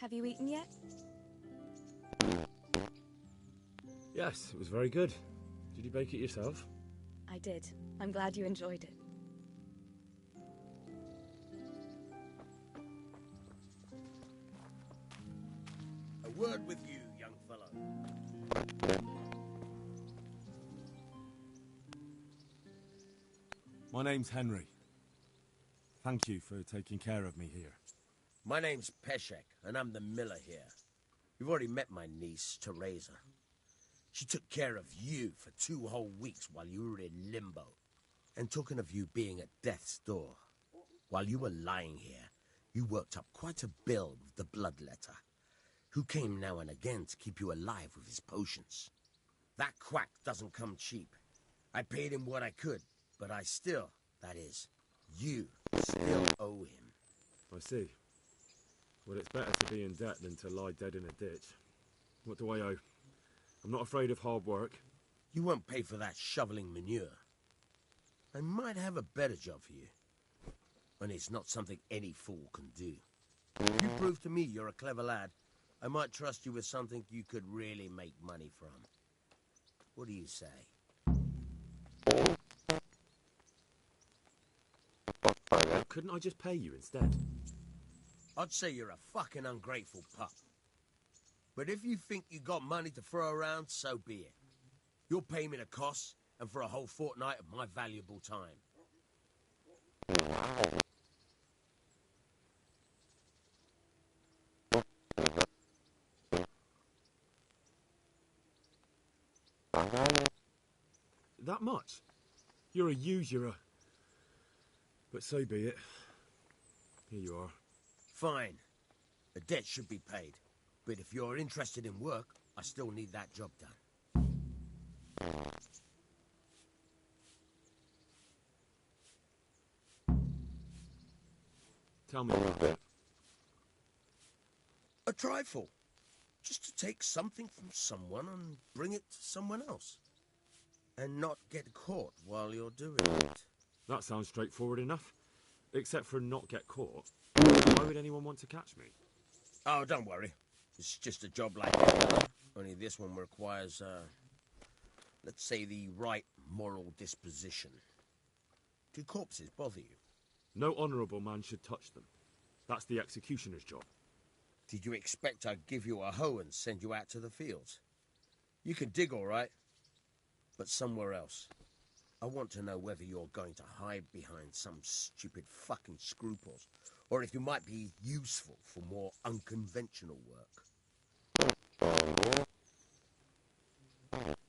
Have you eaten yet? Yes, it was very good. Did you bake it yourself? I did. I'm glad you enjoyed it. A word with you, young fellow. My name's Henry. Thank you for taking care of me here. My name's Peshek, and I'm the miller here. You've already met my niece, Teresa. She took care of you for 2 whole weeks while you were in limbo. And talking of you being at death's door, while you were lying here, you worked up quite a bill with the bloodletter, who came now and again to keep you alive with his potions. That quack doesn't come cheap. I paid him what I could, but I still, that is, you still owe him. I see. Well, it's better to be in debt than to lie dead in a ditch. What do I owe? I'm not afraid of hard work. You won't pay for that shoveling manure. I might have a better job for you. And it's not something any fool can do. If you prove to me you're a clever lad, I might trust you with something you could really make money from. What do you say? Couldn't I just pay you instead? I'd say you're a fucking ungrateful pup. But if you think you got money to throw around, so be it. You'll pay me the costs, and for a whole fortnight of my valuable time. That much? You're a usurer. But so be it. Here you are. Fine. The debt should be paid. But if you're interested in work, I still need that job done. Tell me about it. A trifle. Just to take something from someone and bring it to someone else. And not get caught while you're doing it. That sounds straightforward enough. Except for not get caught. Why would anyone want to catch me? Oh, don't worry. It's just a job like that. Only this one requires, let's say, the right moral disposition. Do corpses bother you? No honourable man should touch them. That's the executioner's job. Did you expect I'd give you a hoe and send you out to the fields? You can dig all right, but somewhere else. I want to know whether you're going to hide behind some stupid fucking scruples, or if you might be useful for more unconventional work.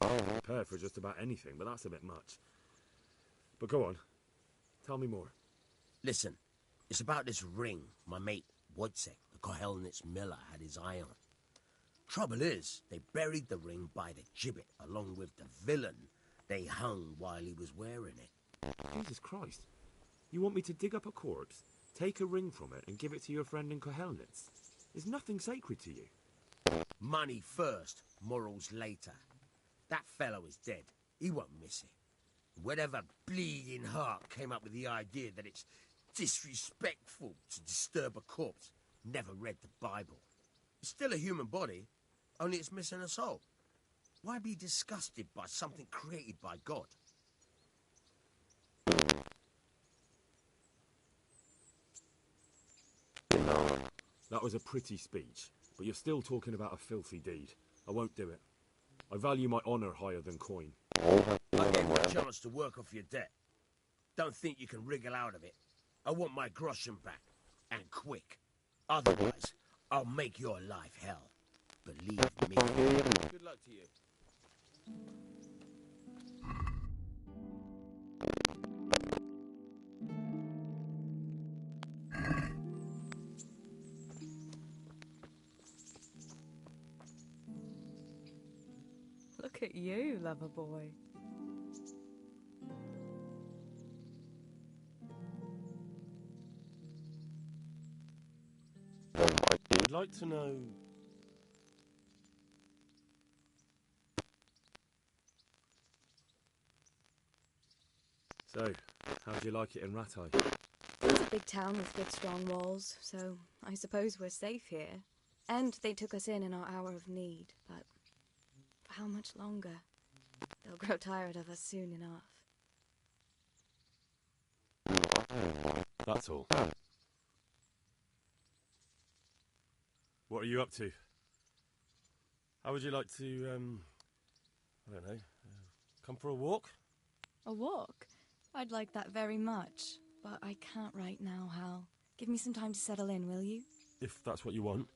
I'm prepared for just about anything, but that's a bit much. But go on. Tell me more. Listen, it's about this ring my mate Wojciech, the Kohelnitz miller, had his eye on. Trouble is, they buried the ring by the gibbet along with the villain they hung while he was wearing it. Jesus Christ. You want me to dig up a corpse, take a ring from it, and give it to your friend in Kohelnitz? There's nothing sacred to you. Money first, morals later. That fellow is dead. He won't miss it. Whatever bleeding heart came up with the idea that it's disrespectful to disturb a corpse never read the Bible. It's still a human body, only it's missing a soul. Why be disgusted by something created by God? That was a pretty speech, but you're still talking about a filthy deed. I won't do it. I value my honour higher than coin. I gave you a chance to work off your debt. Don't think you can wriggle out of it. I want my groschen back, and quick. Otherwise, I'll make your life hell. Believe me. Good luck to you. Look at you, lover boy. I'd like to know... So, how'd you like it in Rattay? It's a big town with good strong walls, so I suppose we're safe here. And they took us in our hour of need, but for how much longer? They'll grow tired of us soon enough. That's all. What are you up to? How would you like to, I don't know, come for a walk? A walk? I'd like that very much, but I can't right now, Hal. Give me some time to settle in, will you? If that's what you want.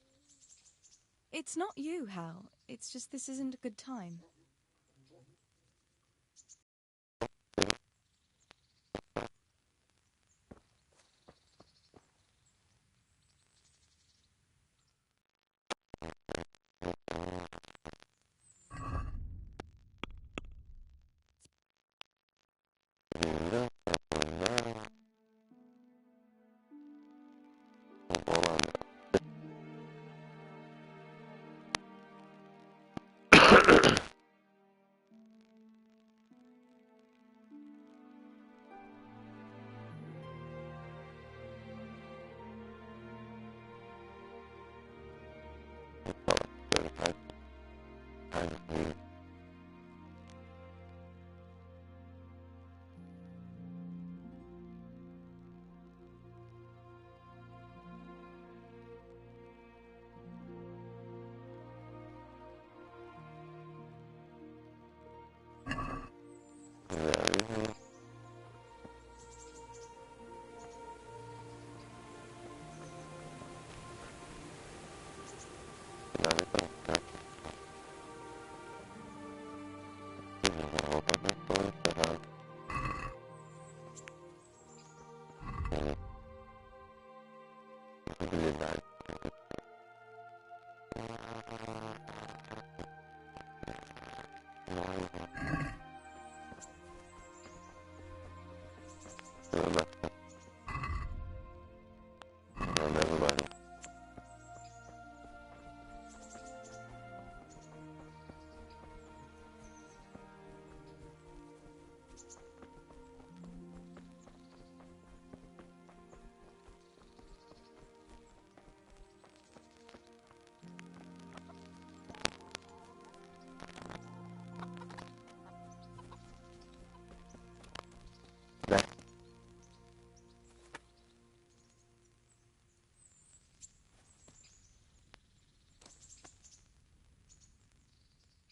It's not you, Hal. It's just this isn't a good time.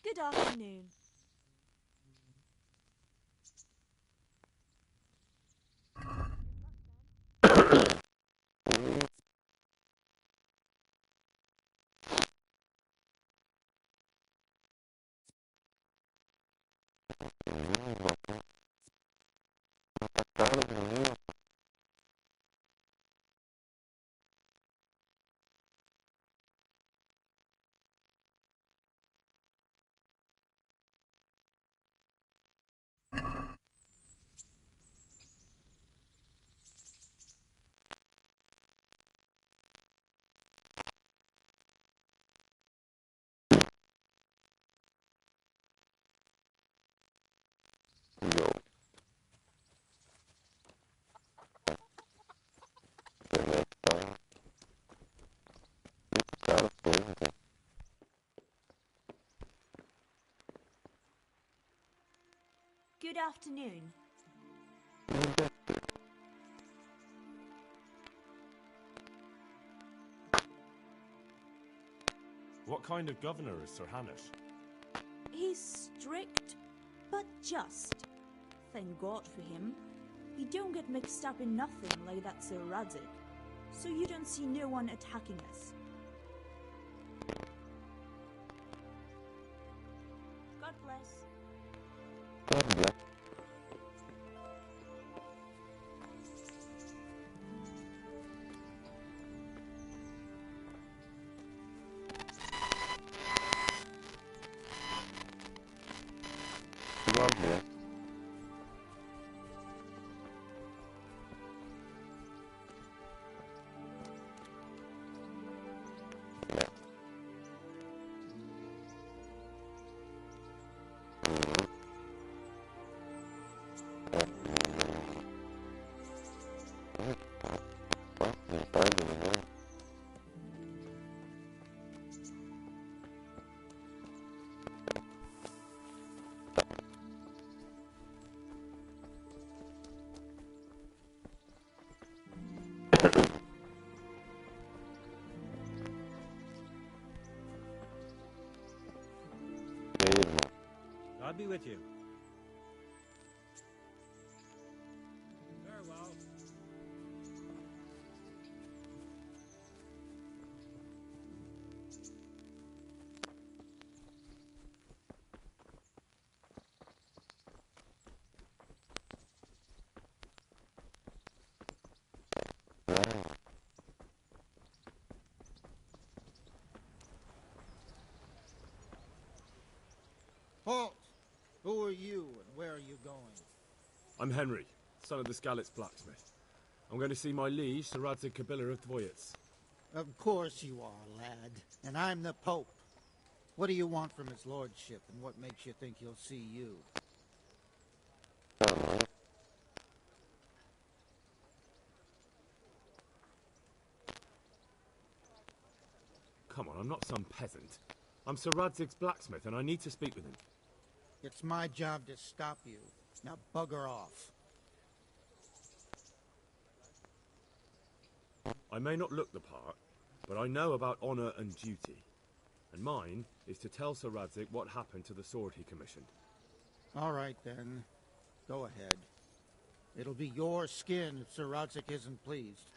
Good afternoon. Good afternoon. What kind of governor is Sir Hanish? He's strict, but just. Thank God for him. He don't get mixed up in nothing like that Sir Radzik, so you don't see no one attacking us. God bless. God be with you. Farewell. Halt! Who are you, and where are you going? I'm Henry, son of the Skalitz blacksmith. I'm going to see my liege, Sir Radzig Kabiller of Dvoyets. Of course you are, lad. And I'm the Pope. What do you want from his lordship, and what makes you think he'll see you? Come on, I'm not some peasant. I'm Sir Radzig's blacksmith, and I need to speak with him. It's my job to stop you. Now bugger off. I may not look the part, but I know about honor and duty. And mine is to tell Sir Radzig what happened to the sword he commissioned. All right, then. Go ahead. It'll be your skin if Sir Radzig isn't pleased.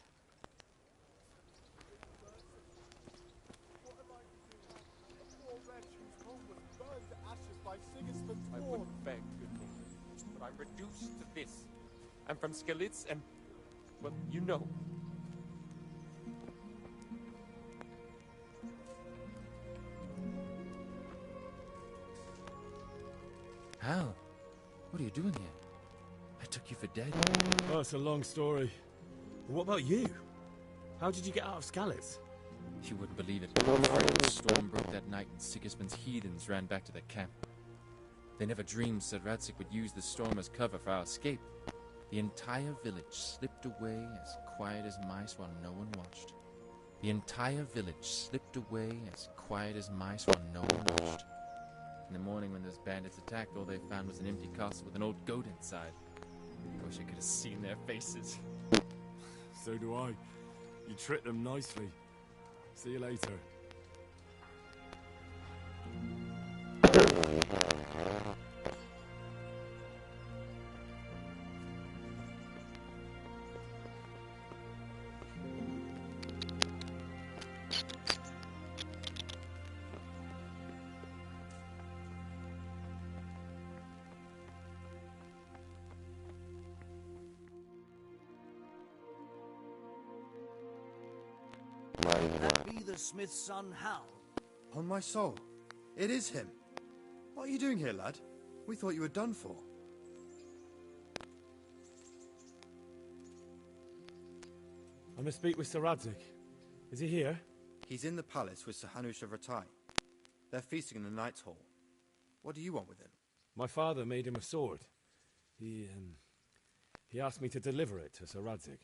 I wouldn't beg, good king, but I'm reduced to this. I'm from Skalitz and, well, you know. Hal, what are you doing here? I took you for dead. Oh, it's a long story. But what about you? How did you get out of Skalitz? You wouldn't believe it. The storm broke that night and Sigismund's heathens ran back to their camp. They never dreamed Sir Radzig would use the storm as cover for our escape. The entire village slipped away as quiet as mice while no one watched. The entire village slipped away as quiet as mice while no one watched. In the morning when those bandits attacked, all they found was an empty castle with an old goat inside. I wish I could have seen their faces. So do I. You tricked them nicely. See you later. That be the smith's son, Hal? On my soul, it is him. What are you doing here, lad? We thought you were done for. I must speak with Sir Radzig. Is he here? He's in the palace with Sir Hanush of Ratai. They're feasting in the Knight's Hall. What do you want with him? My father made him a sword. He asked me to deliver it to Sir Radzig.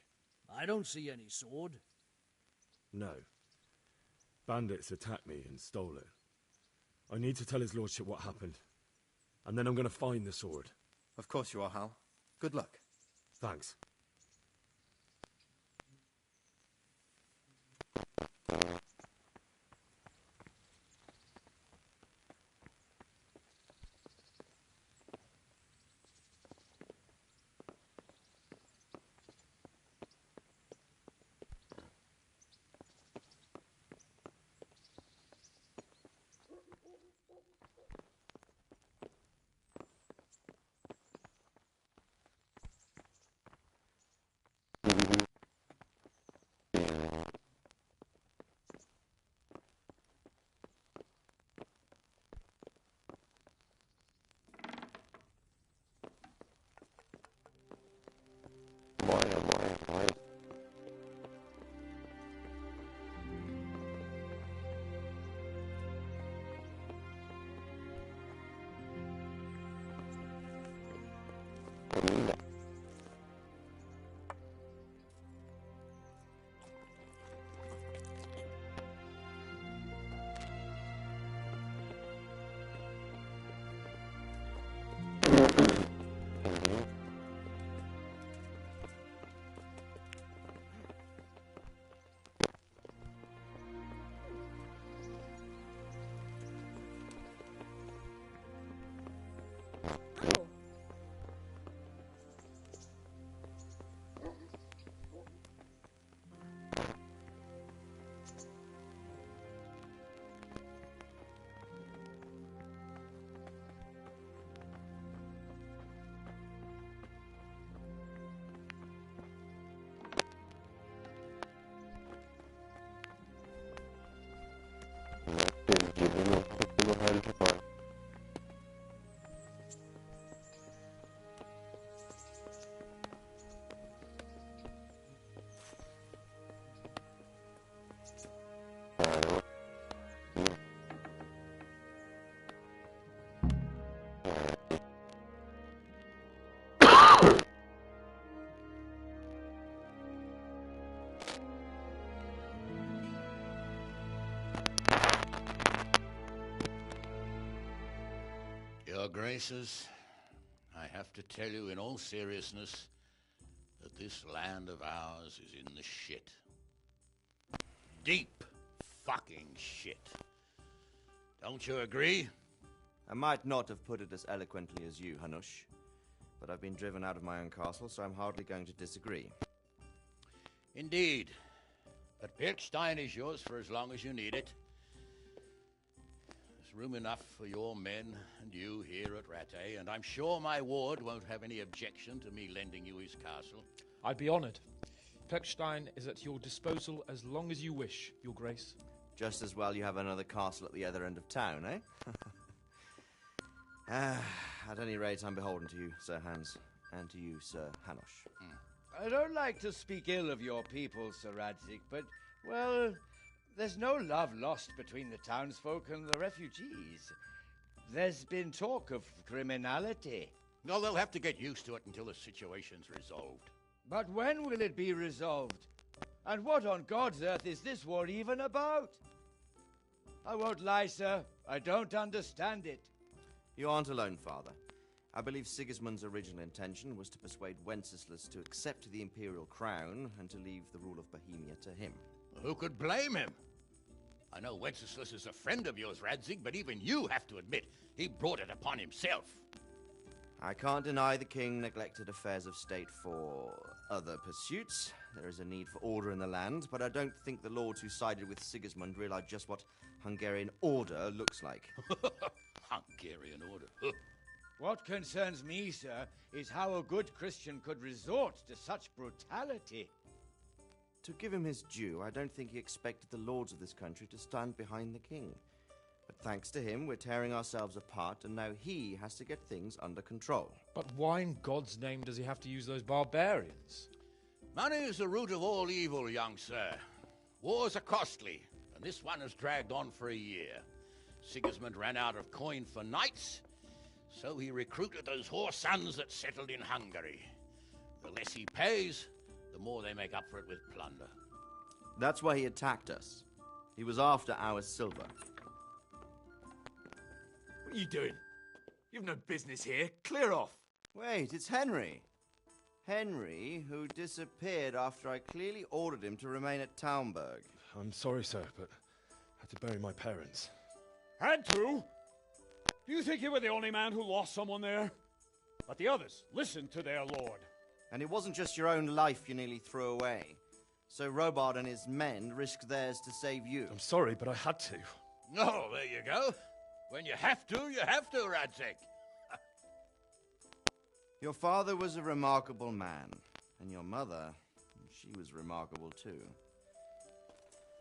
I don't see any sword. No. Bandits attacked me and stole it. I need to tell his lordship what happened. And then I'm going to find the sword. Of course you are, Hal. Good luck. Thanks. Your Graces, I have to tell you in all seriousness that this land of ours is in the shit. Deep fucking shit. Don't you agree? I might not have put it as eloquently as you, Hanush, but I've been driven out of my own castle, so I'm hardly going to disagree. Indeed. But Birkstein is yours for as long as you need it. There's room enough for your men and you here at Rattay, and I'm sure my ward won't have any objection to me lending you his castle. I'd be honored. Pechstein is at your disposal as long as you wish, Your Grace. Just as well you have another castle at the other end of town, eh? At any rate, I'm beholden to you, Sir Hans, and to you, Sir Hanush. I don't like to speak ill of your people, Sir Radzik, but, well, there's no love lost between the townsfolk and the refugees. There's been talk of criminality. Well, they'll have to get used to it until the situation's resolved. But when will it be resolved? And what on God's earth is this war even about? I won't lie, sir. I don't understand it. You aren't alone, Father. I believe Sigismund's original intention was to persuade Wenceslas to accept the imperial crown and to leave the rule of Bohemia to him. Who could blame him? I know Wenceslas is a friend of yours, Radzig, but even you have to admit he brought it upon himself. I can't deny the king neglected affairs of state for other pursuits. There is a need for order in the land, but I don't think the lords who sided with Sigismund realized just what Hungarian order looks like. Hungarian order? What concerns me, sir, is how a good Christian could resort to such brutality. To give him his due, I don't think he expected the lords of this country to stand behind the king. But thanks to him, we're tearing ourselves apart, and now he has to get things under control. But why in God's name does he have to use those barbarians? Money is the root of all evil, young sir. Wars are costly, and this one has dragged on for a year. Sigismund ran out of coin for knights, so he recruited those whore sons that settled in Hungary. The less he pays, the more they make up for it with plunder. That's why he attacked us. He was after our silver. What are you doing? You've no business here. Clear off. Wait, it's Henry. Henry, who disappeared after I clearly ordered him to remain at Taumberg. I'm sorry, sir, but I had to bury my parents. Had to? Do you think you were the only man who lost someone there? But the others listened to their lord. And it wasn't just your own life you nearly threw away. So Robard and his men risked theirs to save you. I'm sorry, but I had to. Oh, there you go. When you have to, Radzig. Your father was a remarkable man, and your mother, she was remarkable too.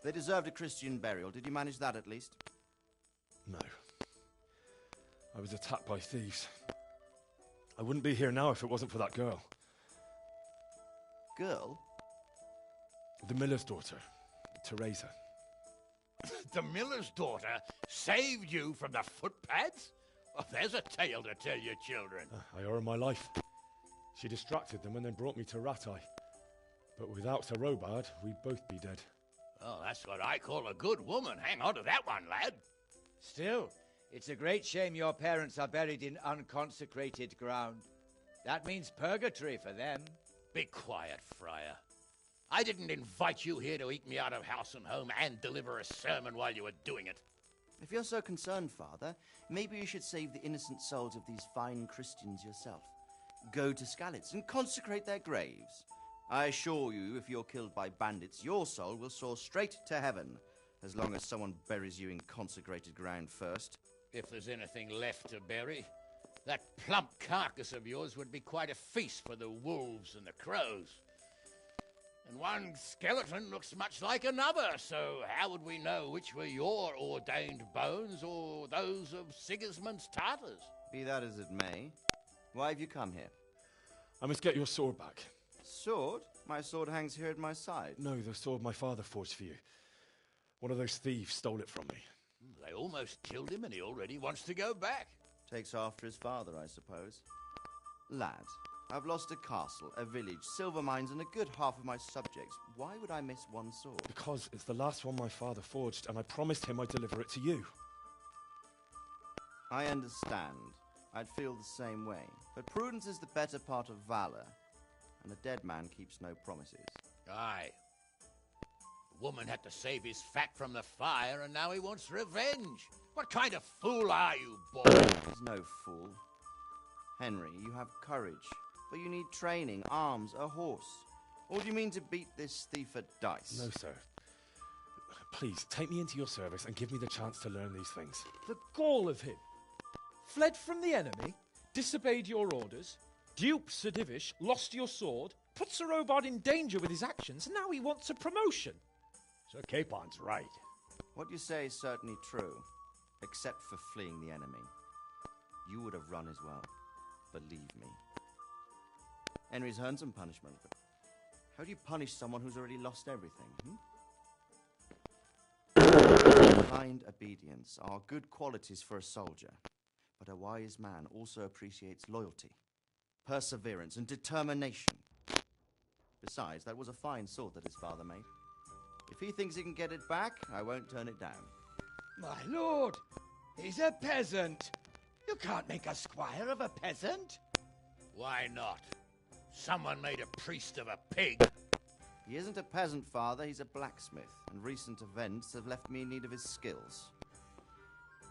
They deserved a Christian burial. Did you manage that at least? No. I was attacked by thieves. I wouldn't be here now if it wasn't for that girl. Girl? The miller's daughter, Teresa. The miller's daughter saved you from the footpads? Oh, there's a tale to tell your children. I owe her my life. She distracted them and then brought me to Rattay. But without Sir Robard, we'd both be dead. Oh, that's what I call a good woman. Hang on to that one, lad. Still, it's a great shame your parents are buried in unconsecrated ground. That means purgatory for them. Be quiet, Friar. I didn't invite you here to eat me out of house and home and deliver a sermon while you were doing it. If you're so concerned, Father, maybe you should save the innocent souls of these fine Christians yourself. Go to Skalitz and consecrate their graves. I assure you, if you're killed by bandits, your soul will soar straight to heaven, as long as someone buries you in consecrated ground first. If there's anything left to bury, that plump carcass of yours would be quite a feast for the wolves and the crows. And one skeleton looks much like another, so how would we know which were your ordained bones or those of Sigismund's Tartars? Be that as it may, why have you come here? I must get your sword back. Sword? My sword hangs here at my side. No, the sword my father forged for you. One of those thieves stole it from me. They almost killed him and he already wants to go back. Takes after his father, I suppose. Lad, I've lost a castle, a village, silver mines, and a good half of my subjects. Why would I miss one sword? Because it's the last one my father forged, and I promised him I'd deliver it to you. I understand. I'd feel the same way. But prudence is the better part of valor, and a dead man keeps no promises. Aye. The woman had to save his fat from the fire, and now he wants revenge. What kind of fool are you, boy? He's no fool. Henry, you have courage, but you need training, arms, a horse. Or do you mean to beat this thief at dice? No, sir. Please, take me into your service and give me the chance to learn these things. The gall of him. Fled from the enemy, disobeyed your orders, duped Sir Divish, lost your sword, put Sir Robard in danger with his actions, and now he wants a promotion. Sir Capon's right. What you say is certainly true, except for fleeing the enemy. You would have run as well. Believe me. Henry's earned some punishment, but how do you punish someone who's already lost everything? Blind obedience are good qualities for a soldier, but a wise man also appreciates loyalty, perseverance, and determination. Besides, that was a fine sword that his father made. If he thinks he can get it back, I won't turn it down. My lord, he's a peasant. You can't make a squire of a peasant. Why not? Someone made a priest of a pig. He isn't a peasant, father, he's a blacksmith, and recent events have left me in need of his skills.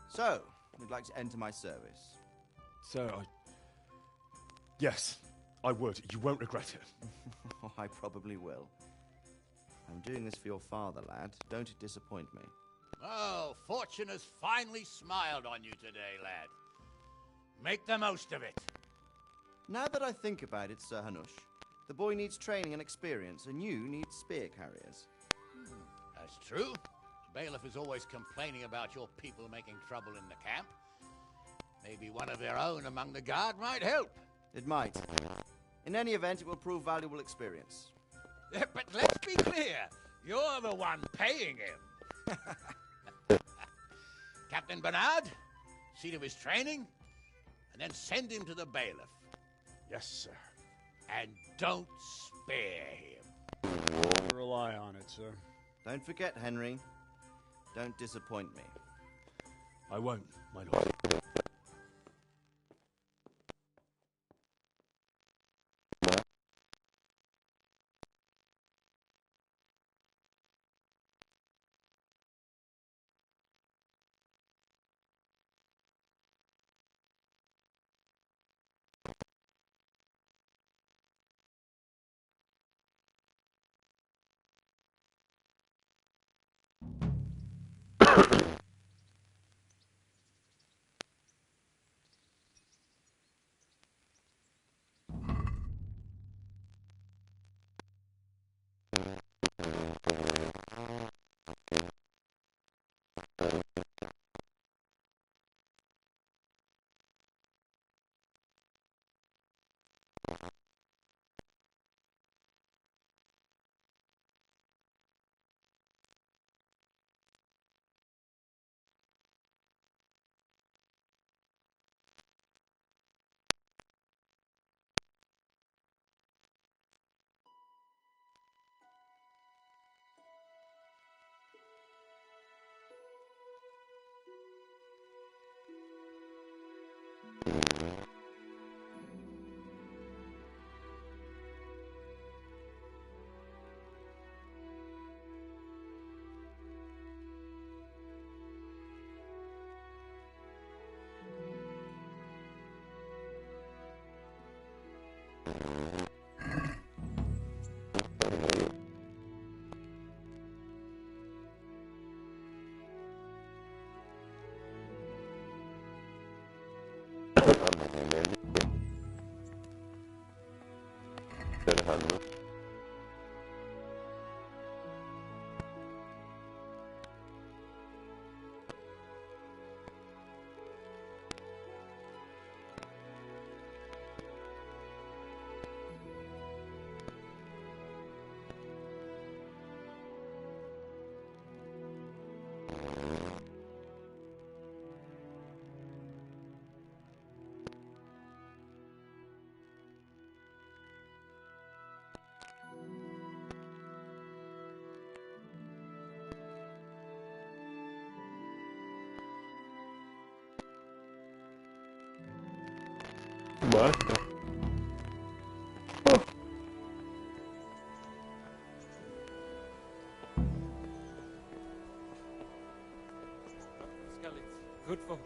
So, would like to enter my service? Sir, Yes, I would. You won't regret it. I probably will. I'm doing this for your father, lad. Don't disappoint me. Oh, fortune has finally smiled on you today, lad. Make the most of it. Now that I think about it, Sir Hanush, the boy needs training and experience, and you need spear carriers. That's true. The bailiff is always complaining about your people making trouble in the camp. Maybe one of their own among the guard might help. It might. In any event, it will prove valuable experience. But let's be clear. You're the one paying him. Captain Bernard, see to his training, and then send him to the bailiff. Yes, sir. And don't spare him. Rely on it, sir. Don't forget, Henry. Don't disappoint me. I won't, my lord. Basta. Skeletons. Good for.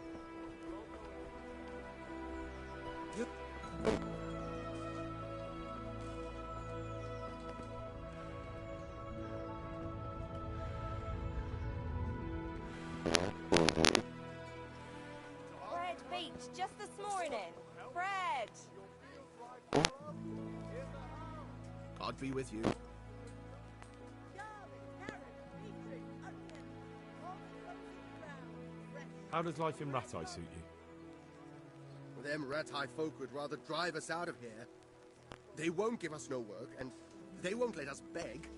Bread baked just this morning. Bread. God be with you. How does life in Ratai suit you? Them Ratai folk would rather drive us out of here. They won't give us no work, and they won't let us beg.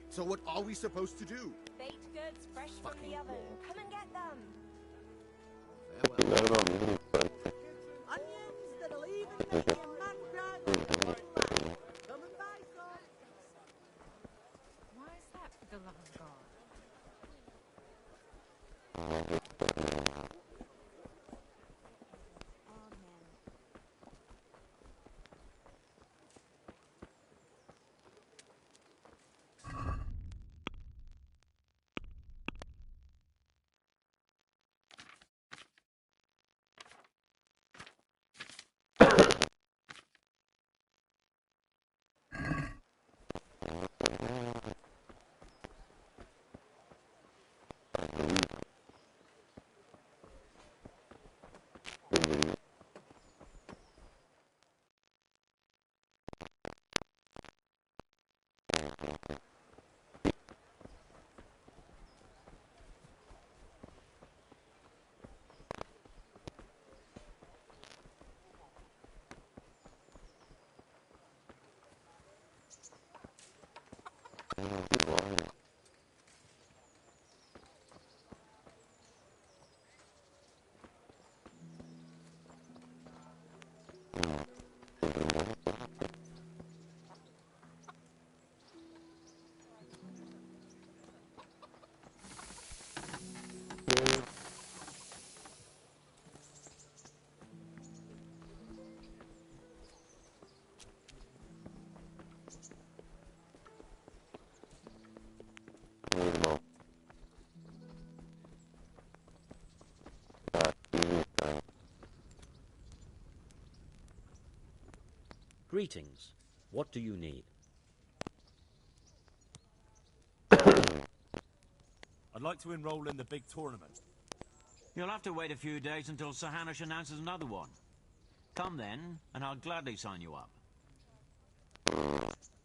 So what are we supposed to do? Baked goods fresh from the oven. Come and get them. Farewell. Onions that'll even make your man cry with a little laugh. Come and buy some. Why is that, for the love of God? Greetings. What do you need? I'd like to enroll in the big tournament. You'll have to wait a few days until Sir Hanush announces another one. Come then, and I'll gladly sign you up.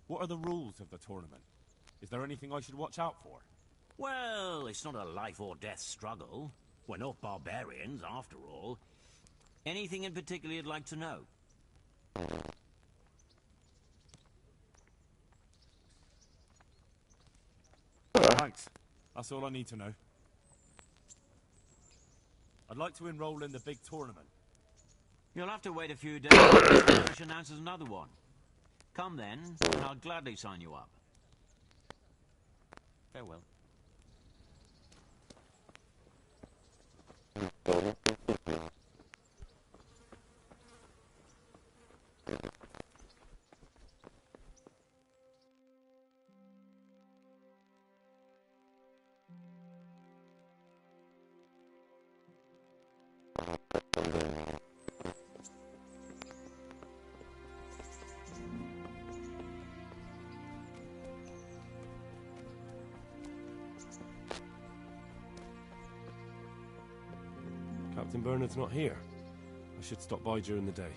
What are the rules of the tournament? Is there anything I should watch out for? Well, it's not a life or death struggle. We're not barbarians, after all. Anything in particular you'd like to know? Thanks. That's all I need to know. I'd like to enroll in the big tournament. You'll have to wait a few days until Sir Hanush announces another one. Come then, and I'll gladly sign you up. Farewell. Captain Bernard's not here. I should stop by during the day.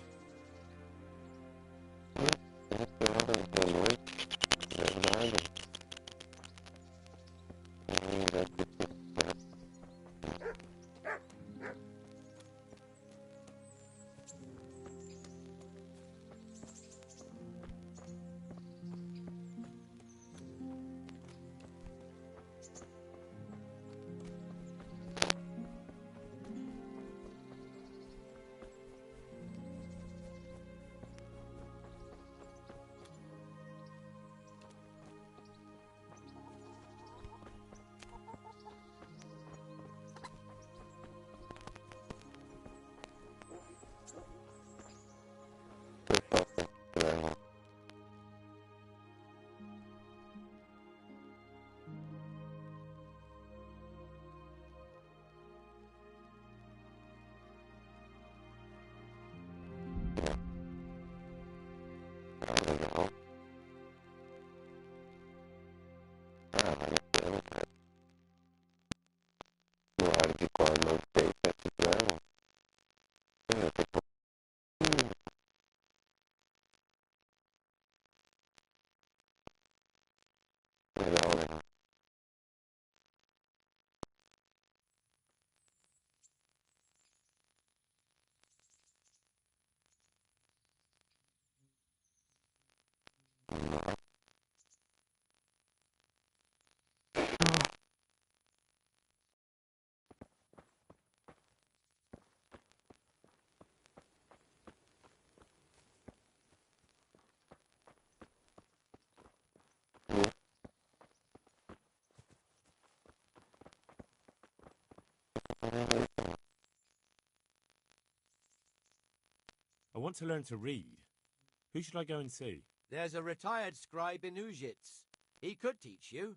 I want to learn to read. Who should I go and see? There's a retired scribe in Ujits. He could teach you.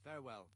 Farewell.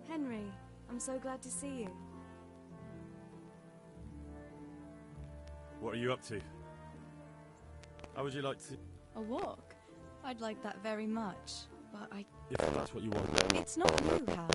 Henry, I'm so glad to see you. What are you up to? How would you like to... A walk? I'd like that very much, but If that's what you want. It's not you, Hal.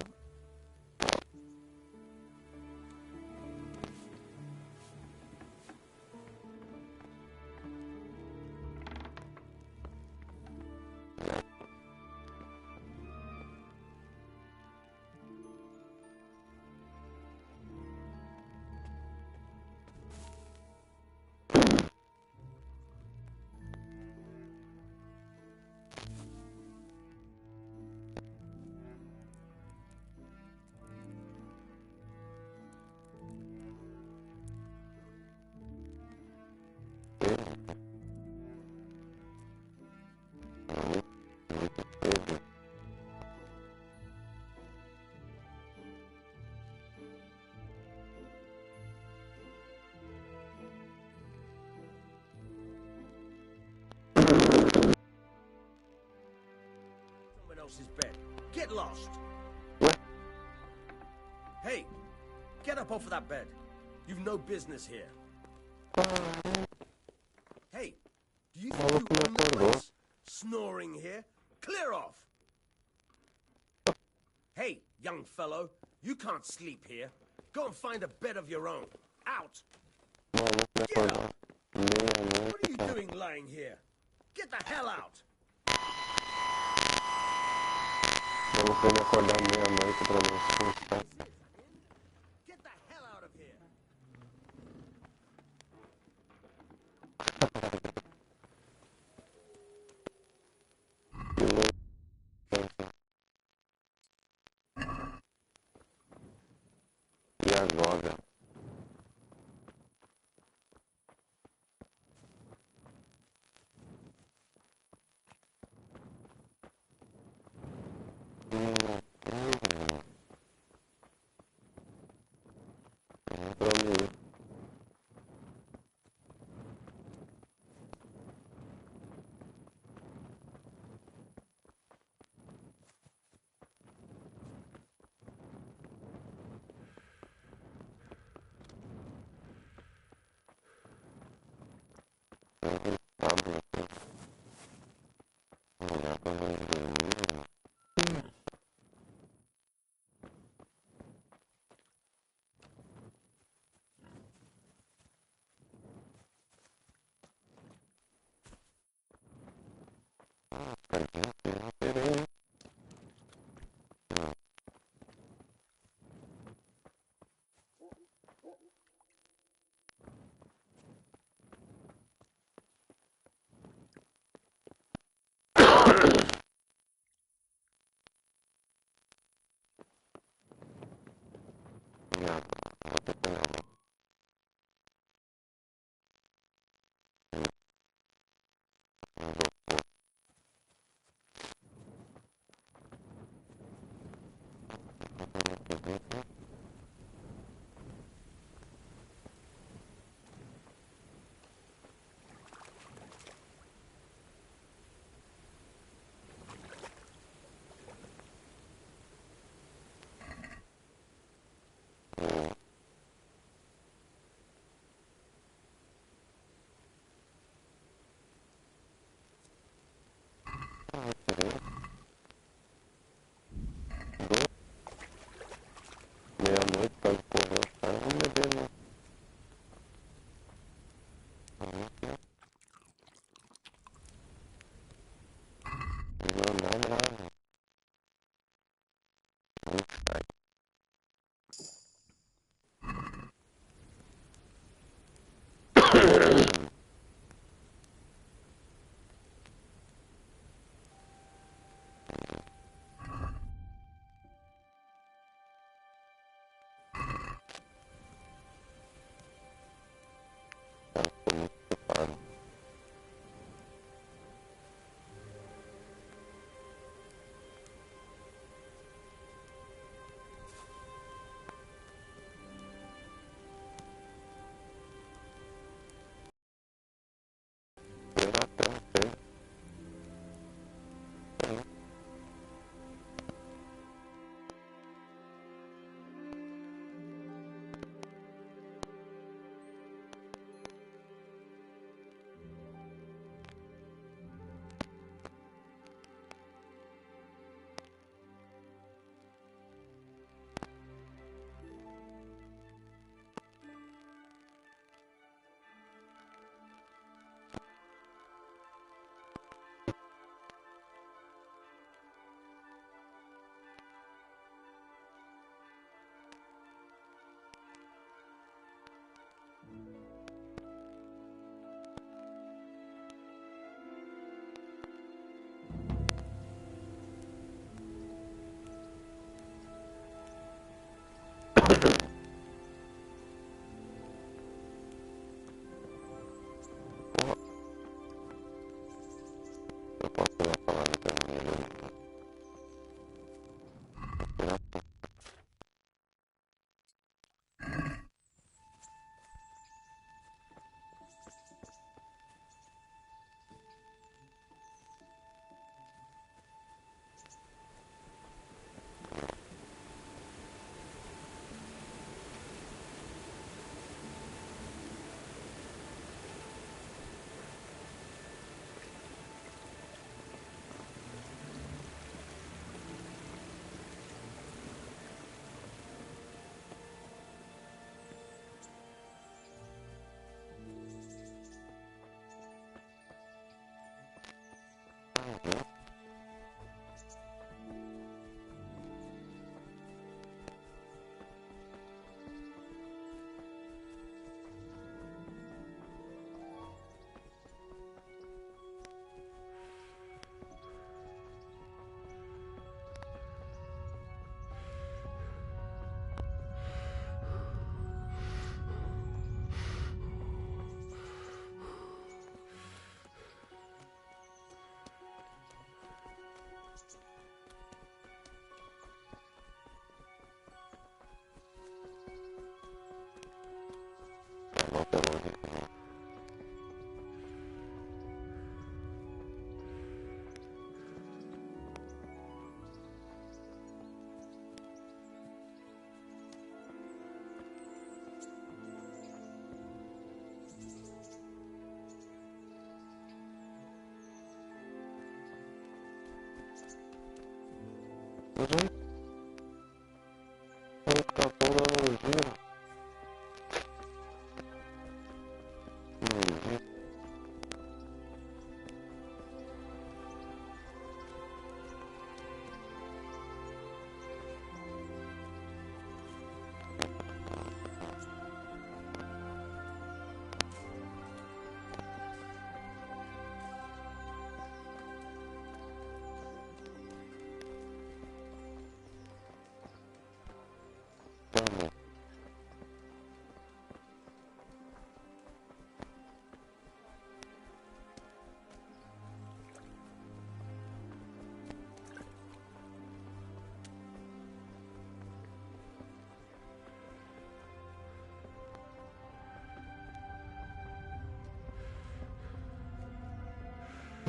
Someone else's bed. Get lost. Hey, get up off of that bed. You've no business here. Hey, do you think you own the place? Snoring here? Clear off. Hey, young fellow, you can't sleep here. Go and find a bed of your own. Out. Get up. What are you doing lying here? Get the hell out. Get the hell out of here.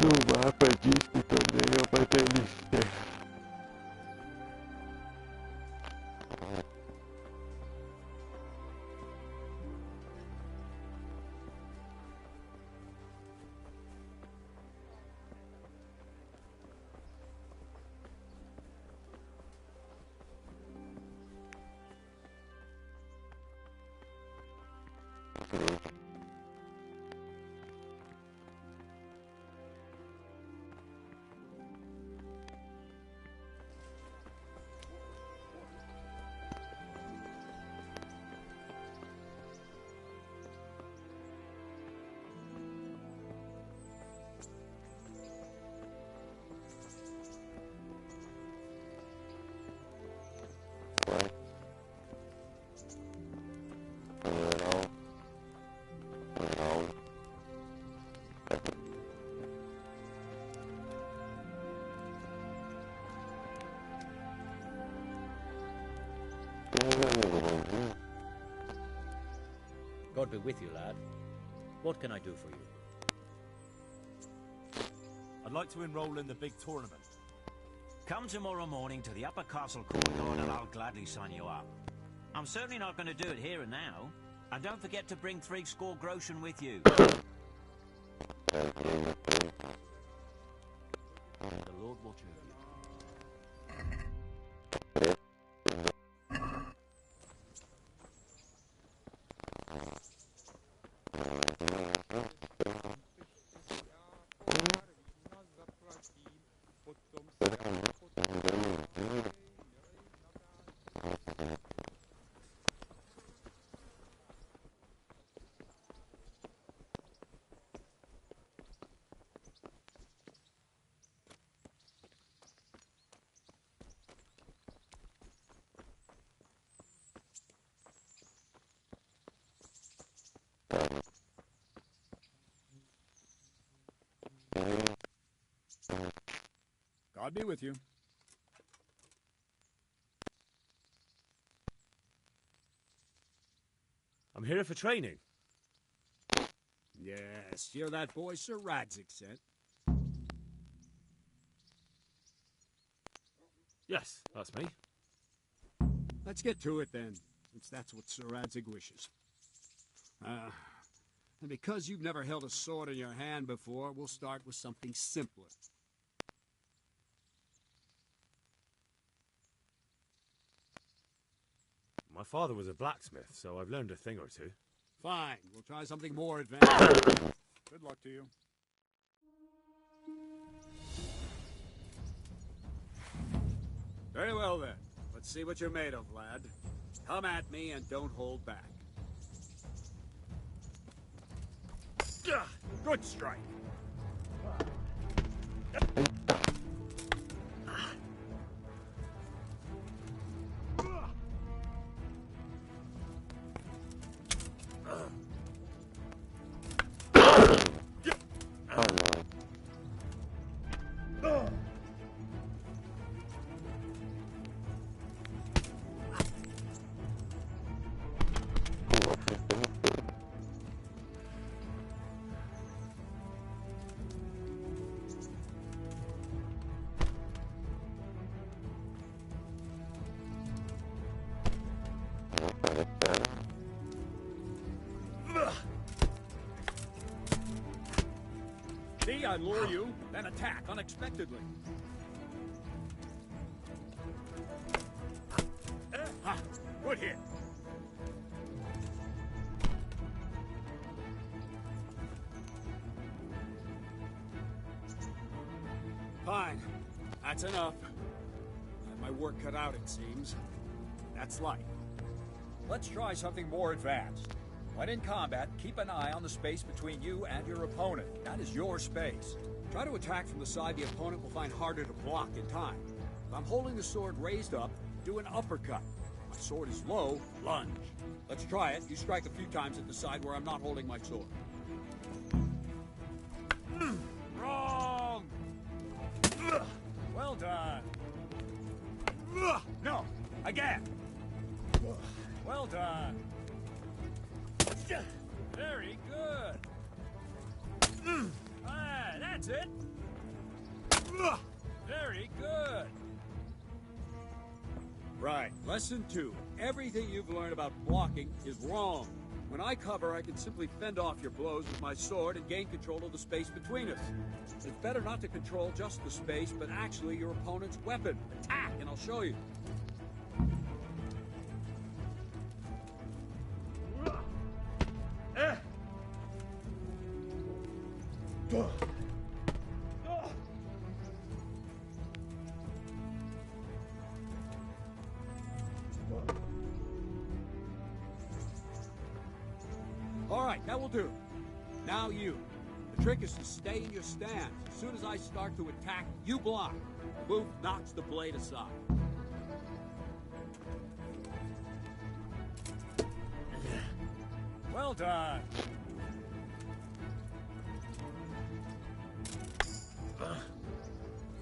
No mapa disse também a batalha Este. God be with you, lad. What can I do for you? I'd like to enroll in the big tournament. Come tomorrow morning to the upper castle courtyard and I'll gladly sign you up. I'm certainly not going to do it here and now. And don't forget to bring 3 score groschen with you. The Lord watch over you. God be with you. I'm here for training. Yes, you're that boy Sir Radzik sent. Yes, that's me. Let's get to it then, since that's what Sir Radzik wishes. And because you've never held a sword in your hand before, we'll start with something simpler. My father was a blacksmith, so I've learned a thing or two. Fine, we'll try something more advanced. Good luck to you. Very well then. Let's see what you're made of, lad. Come at me and don't hold back. Good strike. See, I lure you, then attack unexpectedly. Good hit. Fine. That's enough. I have my work cut out, it seems. That's life. Let's try something more advanced. When in combat, keep an eye on the space between you and your opponent. That is your space. Try to attack from the side the opponent will find harder to block in time. If I'm holding the sword raised up, do an uppercut. If my sword is low, lunge. Let's try it. You strike a few times at the side where I'm not holding my sword. Wrong! Well done. No, again. Well done. Very good. Ah, that's it. Very good. Right. Lesson 2. Everything you've learned about blocking is wrong. When I cover, I can simply fend off your blows with my sword and gain control of the space between us. It's better not to control just the space, but actually your opponent's weapon. Attack, and I'll show you. All right, that will do. Now you. The trick is to stay in your stance. As soon as I start to attack, you block. The move knocks the blade aside. Well done.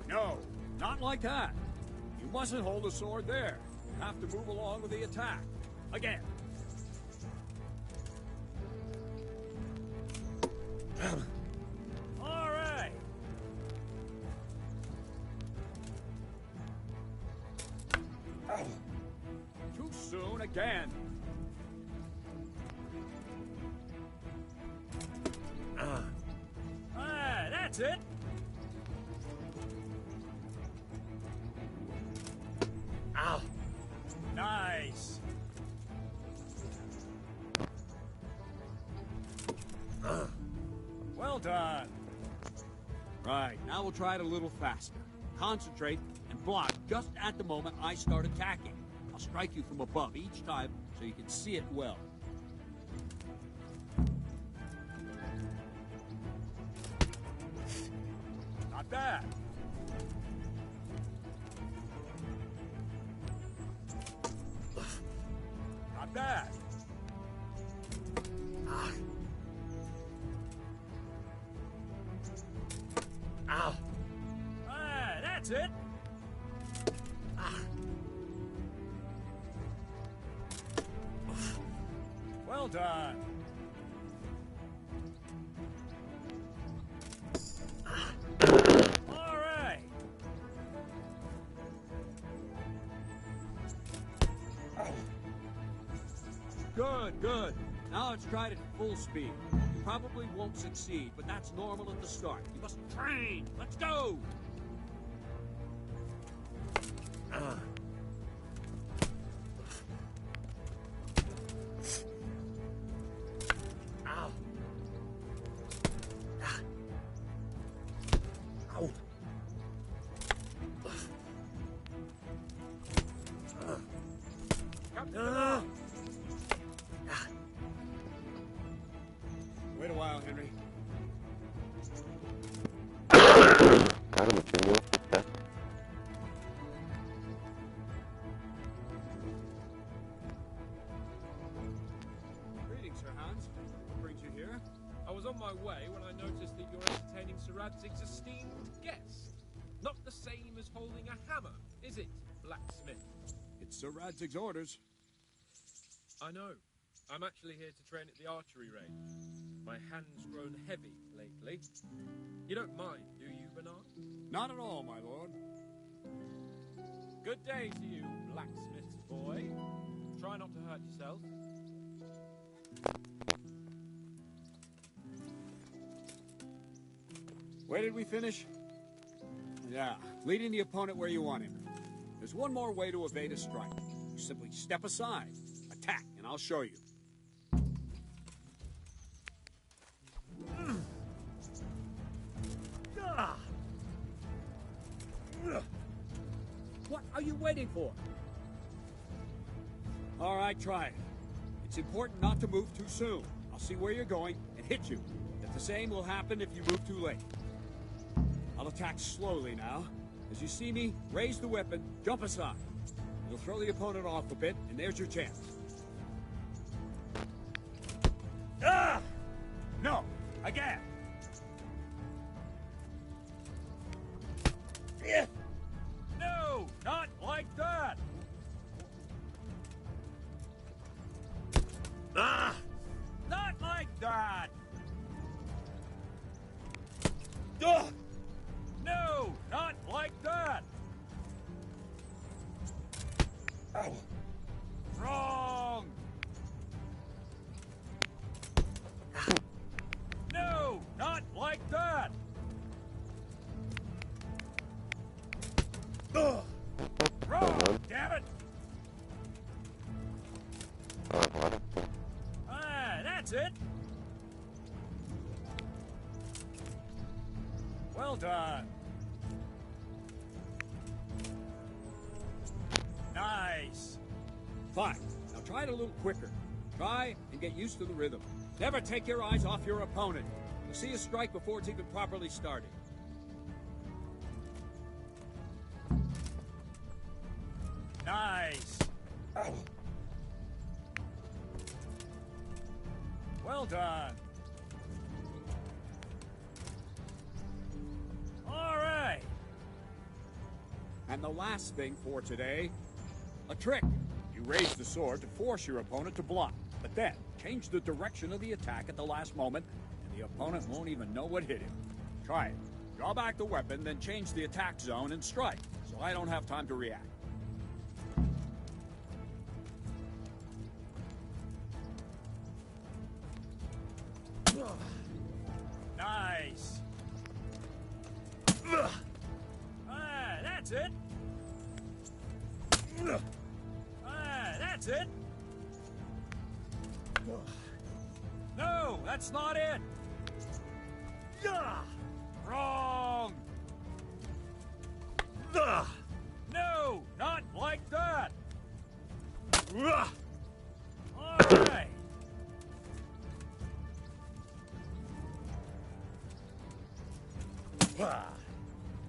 No, not like that. You mustn't hold the sword there. You have to move along with the attack. Again. All right. Too soon again. That's it. Ow. Nice. Well done. Right, now we'll try it a little faster. Concentrate and block just at the moment I start attacking. I'll strike you from above each time so you can see it well. Not bad. Not bad. Ow. Ah, that's it. Well done. All right. Good, good. Now let's try it at full speed. You probably won't succeed, but that's normal at the start. You must train. Let's go. Ow. Ow. Wait a while, Henry. Greetings, Sir Hans. What brings you here? I was on my way when I noticed that you're entertaining Sir Radzig's esteemed guest. Not the same as holding a hammer, is it, blacksmith? It's Sir Radzig's orders. I know. I'm actually here to train at the archery range. My hand's grown heavy lately. You don't mind, do you, Bernard? Not at all, my lord. Good day to you, blacksmith's boy. Try not to hurt yourself. Where did we finish? Yeah, leading the opponent where you want him. There's one more way to evade a strike. simply step aside, attack, and I'll show you. What are you waiting for? All right, try it. It's important not to move too soon. I'll see where you're going and hit you. But the same will happen if you move too late. I'll attack slowly now. As you see me, raise the weapon, jump aside. It'll throw the opponent off a bit, and there's your chance. Ah! No! Again! No! Not like that! Ah! Not like that! No! Not like that! Ow. Wrong! No! Not like that! Wrong! Damn it! That's it! Well done! Nice! Fine. Now try it a little quicker. Try and get used to the rhythm. Never take your eyes off your opponent. You'll see a strike before it's even properly started. Nice! Ow. Well done! All right! And the last thing for today, a trick. You raise the sword to force your opponent to block, but then change the direction of the attack at the last moment, and the opponent won't even know what hit him. Try it. Draw back the weapon, then change the attack zone and strike, so I don't have time to react. Nice! That's it! That's it! No, that's not it! Wrong! No, not like that! All right!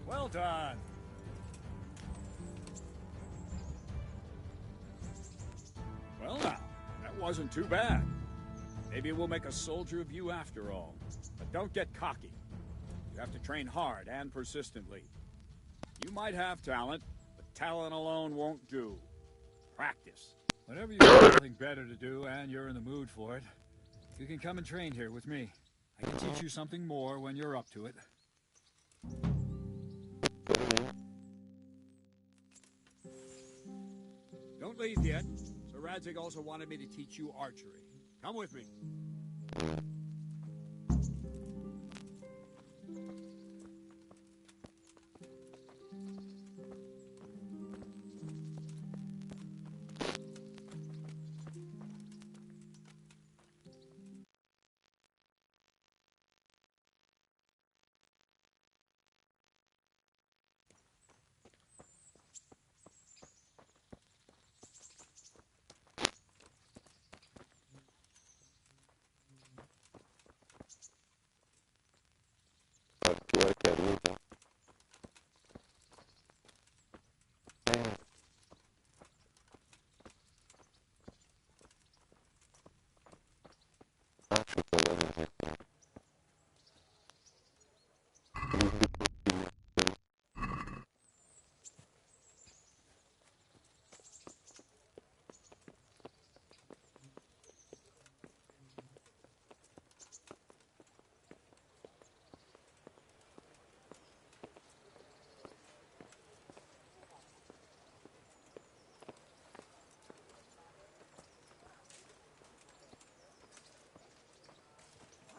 Well done! Well now, that wasn't too bad. Maybe we'll make a soldier of you after all. But don't get cocky. You have to train hard and persistently. You might have talent, but talent alone won't do. Practice. Whenever you've got something better to do and you're in the mood for it, you can come and train here with me. I can teach you something more when you're up to it. Don't leave yet. Sir Radzig also wanted me to teach you archery. Come with me.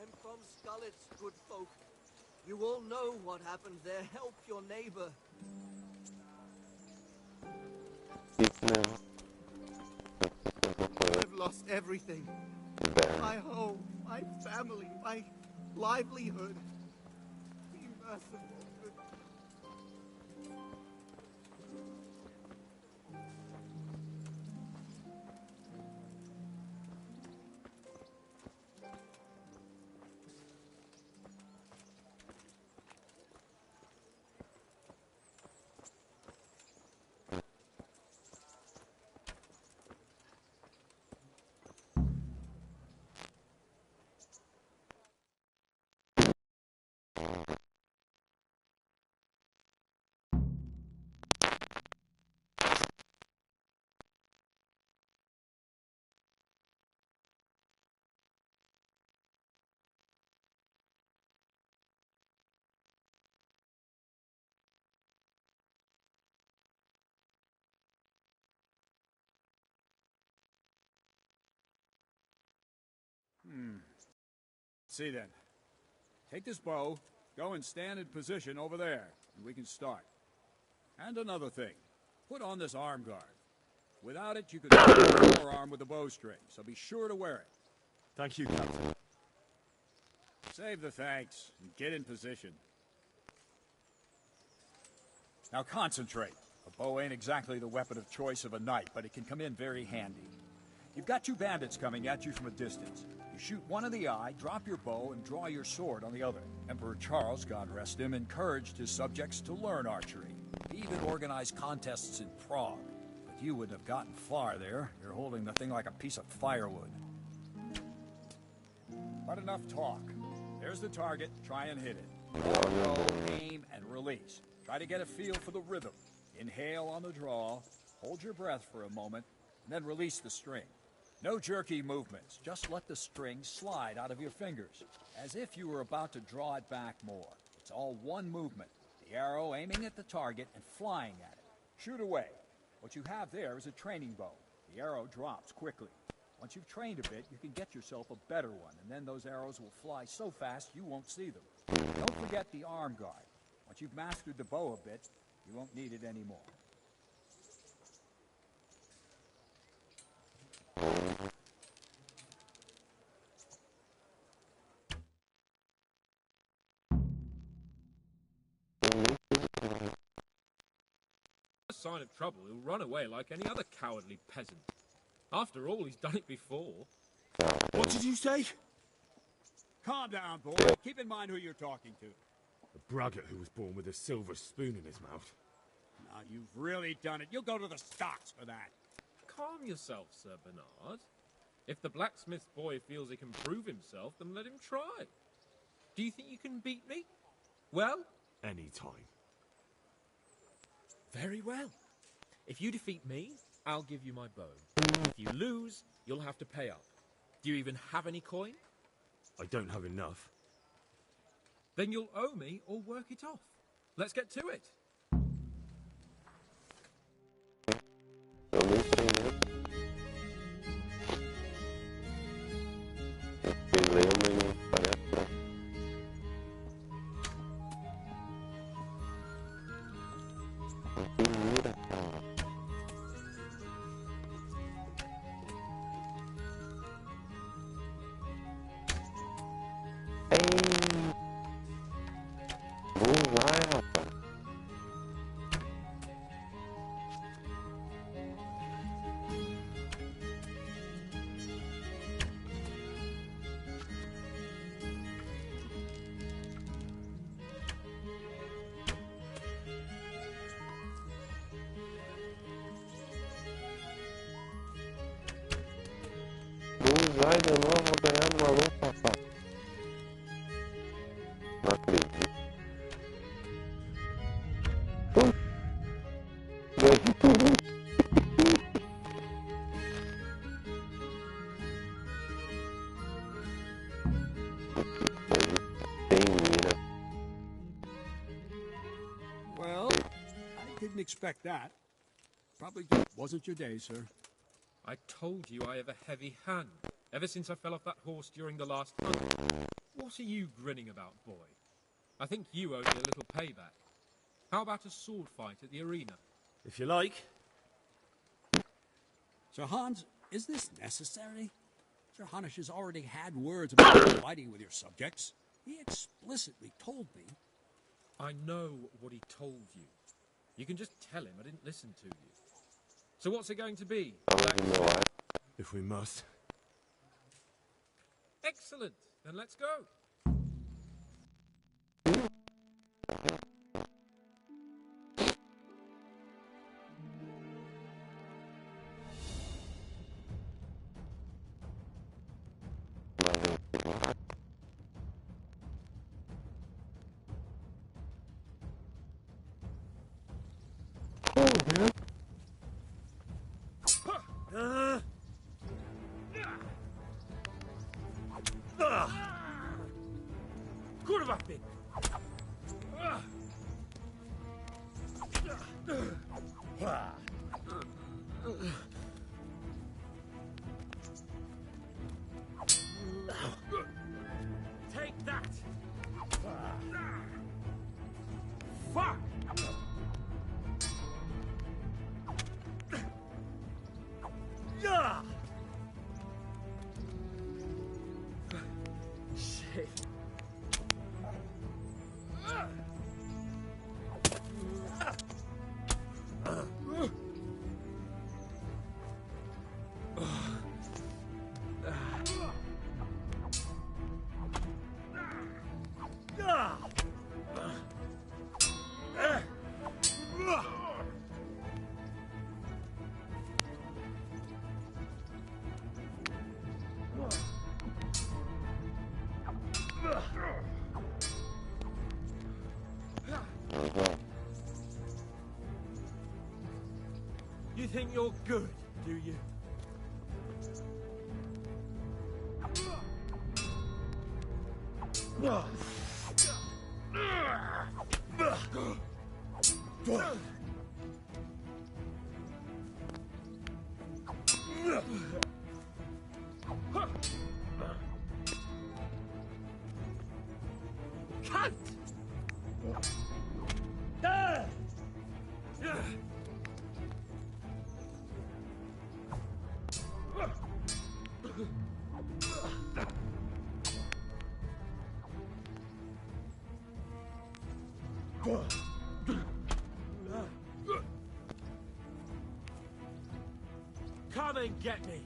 I'm from Skullets, good folk. You all know what happened there. Help your neighbor. lost everything. My home, my family, my livelihood. Be merciful. See then. Take this bow, go and stand in position over there, and we can start. And another thing, put on this arm guard. Without it, you could break your forearm with a bowstring, so be sure to wear it. Thank you, Captain. Save the thanks, and get in position. Now concentrate. A bow ain't exactly the weapon of choice of a knight, but it can come in very handy. You've got two bandits coming at you from a distance. You shoot one in the eye, drop your bow, and draw your sword on the other. Emperor Charles, God rest him, encouraged his subjects to learn archery. He even organized contests in Prague. But you wouldn't have gotten far there. You're holding the thing like a piece of firewood. But enough talk. There's the target. Try and hit it. Go, aim, and release. Try to get a feel for the rhythm. Inhale on the draw, hold your breath for a moment, and then release the string. No jerky movements, just let the string slide out of your fingers, as if you were about to draw it back more. It's all one movement, the arrow aiming at the target and flying at it. Shoot away. What you have there is a training bow. The arrow drops quickly. Once you've trained a bit, you can get yourself a better one, and then those arrows will fly so fast you won't see them. Don't forget the arm guard. Once you've mastered the bow a bit, you won't need it anymore. A sign of trouble, he'll run away like any other cowardly peasant. After all, he's done it before. What did you say? Calm down, boy. Keep in mind who you're talking to. A braggart who was born with a silver spoon in his mouth. Now, you've really done it. You'll go to the stocks for that. Calm yourself, Sir Bernard. If the blacksmith boy feels he can prove himself, then let him try. Do you think you can beat me? Well? Any time. Very well. If you defeat me, I'll give you my bow. If you lose, you'll have to pay up. Do you even have any coin? I don't have enough. Then you'll owe me or work it off. Let's get to it. Vai de novo ganhando uma luta, pá. Não acredito. Ganhei por um. Tem mira. Well, I didn't expect that. Probably wasn't your day, sir. I told you I have a heavy hand, ever since I fell off that horse during the last hunt. What are you grinning about, boy? I think you owe me a little payback. How about a sword fight at the arena? If you like. So, Hans, Is this necessary? Sir Hanush has already had words about fighting with your subjects. He explicitly told me. I know what he told you. You can just tell him I didn't listen to you. So what's it going to be? If we must. Excellent. Then let's go. Kurwa ty! Take that! Fuck! Shit. You think you're good, do you? Cunt! Come and get me!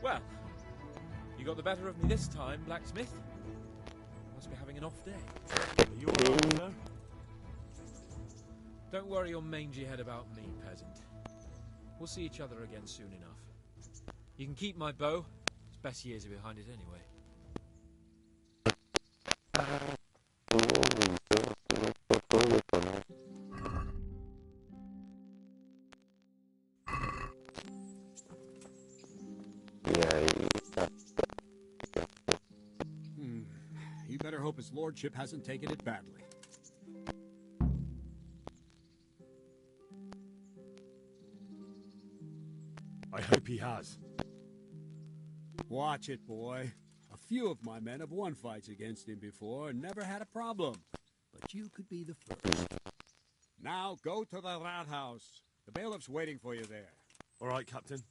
Well, you got the better of me this time, blacksmith. Must be having an off day. Are you alright, sir? Don't worry your mangy head about me, peasant. We'll see each other again soon enough. You can keep my bow. Its best years are behind it anyway. You better hope his lordship hasn't taken it badly. I hope he has. Watch it, boy. A few of my men have won fights against him before and never had a problem. But you could be the first. Now go to the rat house. The bailiff's waiting for you there. All right, Captain.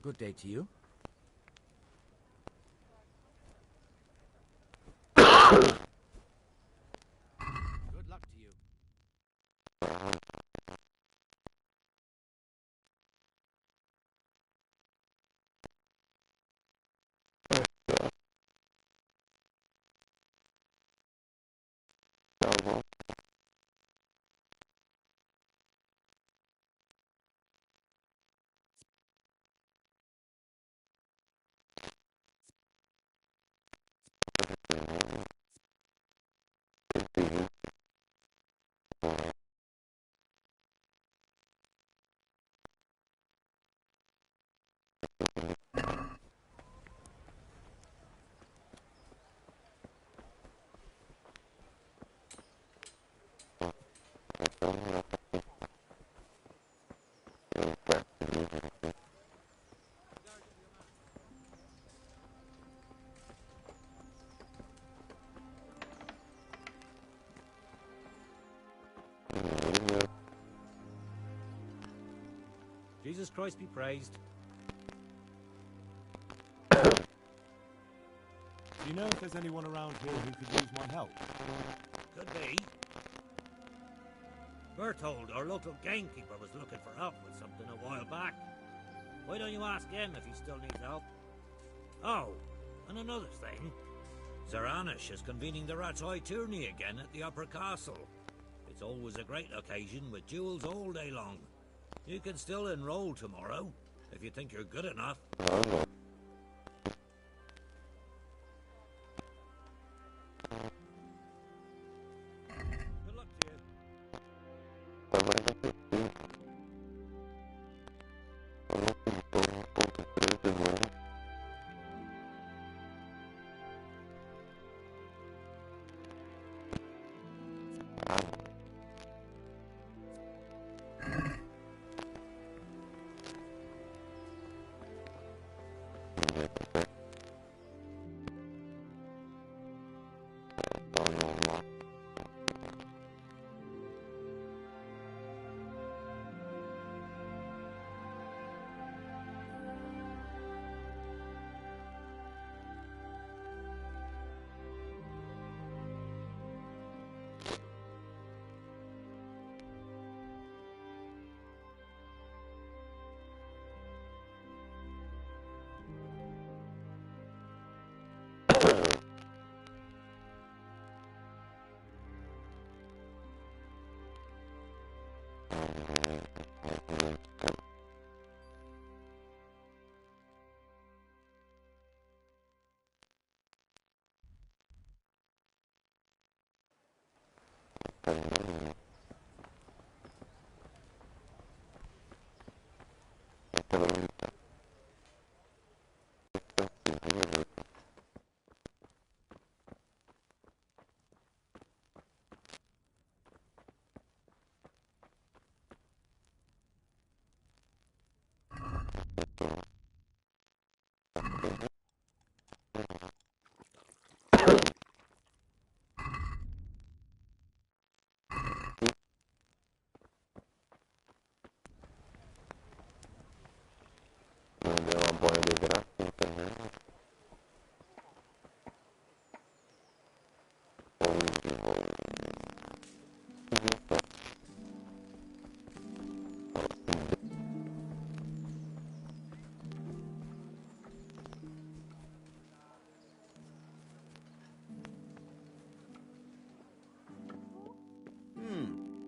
Good day to you. Good luck to you. Jesus Christ be praised. Do you know if there's anyone around here who could use my help? Could be. We're told our local gamekeeper was looking for help with something a while back. Why don't you ask him if he still needs help? Oh, and another thing. Zaranish is convening the Rat's Eye tourney again at the Upper Castle. It's always a great occasion with duels all day long. You can still enroll tomorrow, if you think you're good enough. Good luck to you.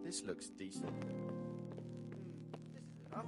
This looks decent. This is enough.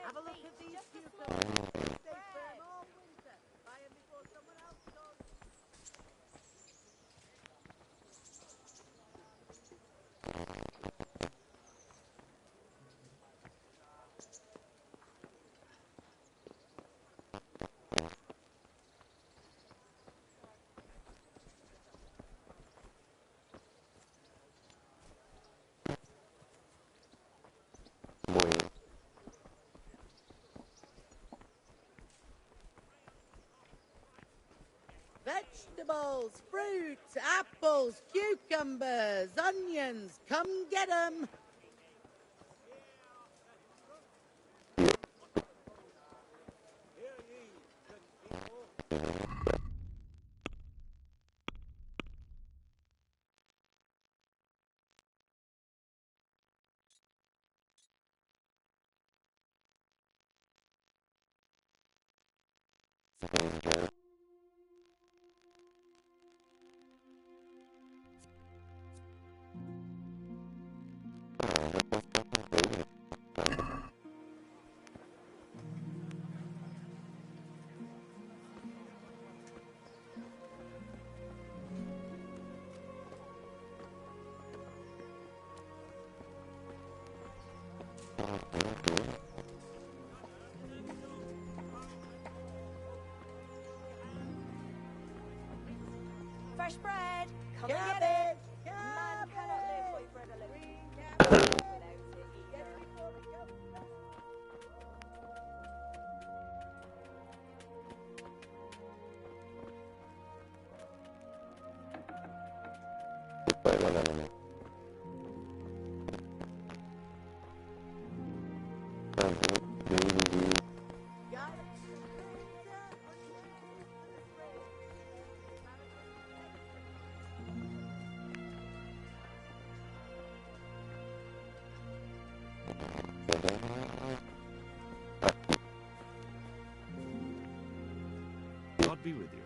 Have a look at these cucumbers. They stay firm all winter. Buy them before someone else does. Vegetables, fruit, apples, cucumbers, onions. Come get 'em. Fresh bread! Come and get it! Man cannot live by bread alone. Without it either. God be with you.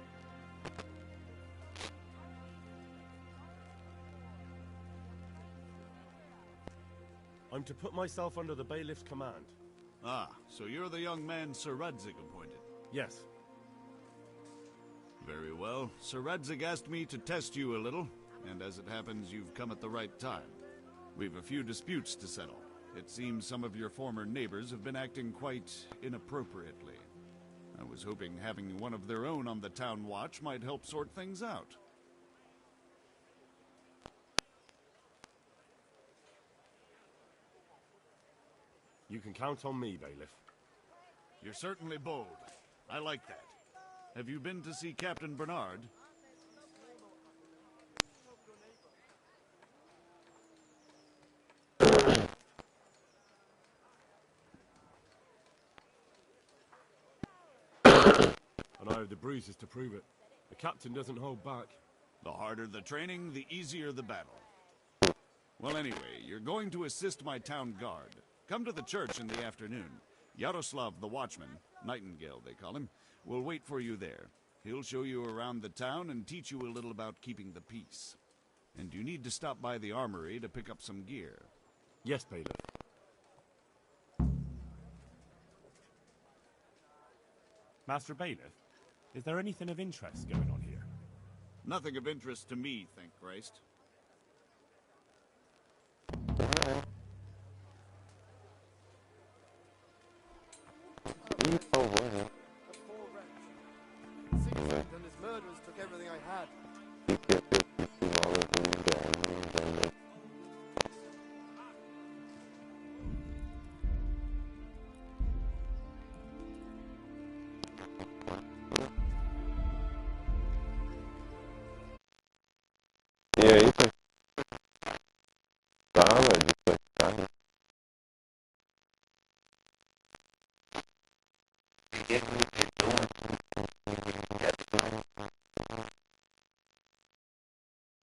I'm to put myself under the bailiff's command. Ah, so you're the young man Sir Radzig appointed? Yes. Very well. Sir Radzig asked me to test you a little, and as it happens, you've come at the right time. We've a few disputes to settle. It seems some of your former neighbors have been acting quite inappropriately. I was hoping having one of their own on the town watch might help sort things out. You can count on me, Bailiff. You're certainly bold. I like that. Have you been to see Captain Bernard? And I have the bruises to prove it. The captain doesn't hold back. The harder the training, the easier the battle. Well, anyway, you're going to assist my town guard. Come to the church in the afternoon. Yaroslav the watchman, Nightingale they call him, will wait for you there. He'll show you around the town and teach you a little about keeping the peace. And you need to stop by the armory to pick up some gear. Yes, Bailiff. Master Bailiff, is there anything of interest going on here? Nothing of interest to me, thank Christ. Oh, well. A poor wretch. Siegfried and his murderers took everything I had. E aí, fala de coitado.